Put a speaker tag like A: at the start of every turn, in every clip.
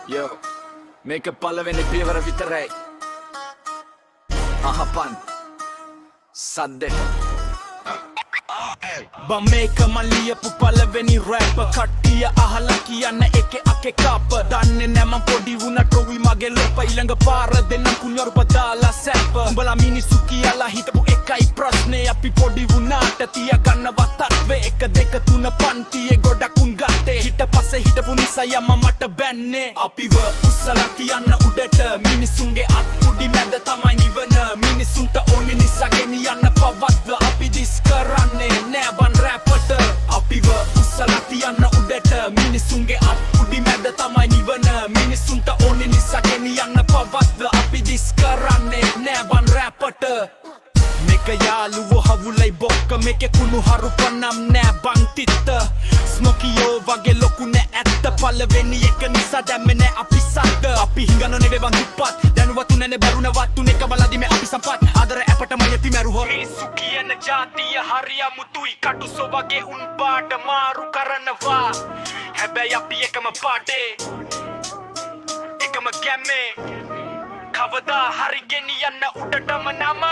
A: Yo, මේක පළවෙනි පියවර විතරයි. අහපන් සද්දෙට
B: බමේක මලියපු පළවෙනි රැප කට්ටිය අහලා කියන්න එකේ අකේ කාප දන්නේ නෑ මං පොඩි වුණා ටොවි මගේ ලොප ඊළඟ පාර දෙන්න කුණුවරප දාලා සැප උඹලා මිනිස්සු කියලා හිතපු එකයි ප්‍රශ්නේ අපි පොඩි වුණාට තියාගන්නවා තත්වේ 1 2 3 පන්තියේ ගොඩක් උන් ගත්තේ හිට පස්සේ හිටපු නිසා යම මට බැන්නේ අපිව උස්සලා තියන්න උඩට මිනිසුන්ගේ අත් උඩි මැද තමයි නිවන මිනිසුන්ට ඕනි නිසා ගෙනියන්න පවත්ව අපි දිස් කරන්නේ නෑ බන් රැපට අපිව උස්සලා තියන්න උඩට මිනිසුන්ගේ අත් උඩි මැද තමයි නිවන මිනිසුන්ට ඕනි නිසා ගෙනියන්න පවත්ව අපි දිස් කරන්නේ නෑ බන් රැපට මේක යාළුවෝ හවුලයි බොක්ක මේකේ කුණු හරුපනම් නෑ බං තිත්ත ස්මොකියෝ වගේ ලොකු නෑ ඇත්ත පළවෙනි එක නිසා දැම්මේ නෑ අපි සද්ද අපි හිඟනෝ නෙවෙයි බං දුප්පත් දැනුවත් උනනේ බරුණවත් තුනේ කබලදි මේ අපි සම්පත් ආදර ඇපටම යති මැරුහො මිනිස්සු කියන ජාතිය හරි අමුතුයි කටුසෝ වගේ උන් පාට මාරු කරනවා හැබැයි අපි එකම පාටේ එකම ගැම්මේ කවදා හරි ගෙනියන්න උඩටම නම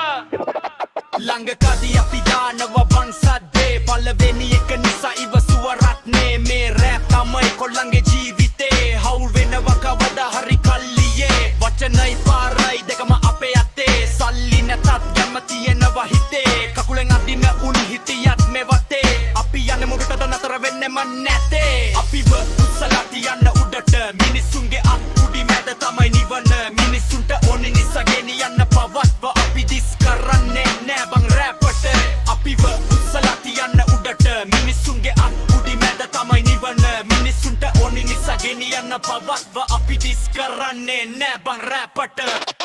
B: ළඟකදී අපි දානවා බන් සද්දේ පළවෙනි එක නිසා ඉවසුව රත්නේ මේ රැප් තමයි කොල්ලන්ගේ ජීවිතේ හවුල් වෙනවා කවදා හරි කල්ලියේ වචනයි පාරයි දෙකම අපේ අතේ සල්ලි නැතත් ගැම්ම තියෙනවා හිතේ කකුලෙන් අදින උන් හිටියත් මේ වටේ අපි යන්නේ මුඩට නතර වෙන්නෙම නැතේ අපිව උස්සලා තියන්න උඩට මිනිසුන්ගේ අත් උඩි මැද තමයි නිවන මිනිසුන්ට ඕනි නිසා ගෙනියන්න පවත්ව අපි දිස් කරන්නේ නෑ බං රැපට අපිව උස්සලා තියන්න උඩට මිනිසුන්ගේ අත් උඩි මැද තමයි නිවන මිනිසුන්ට ඕනි නිසා ගෙනියන්න පවත්ව අපි දිස් කරන්නේ නෑ බං රැපට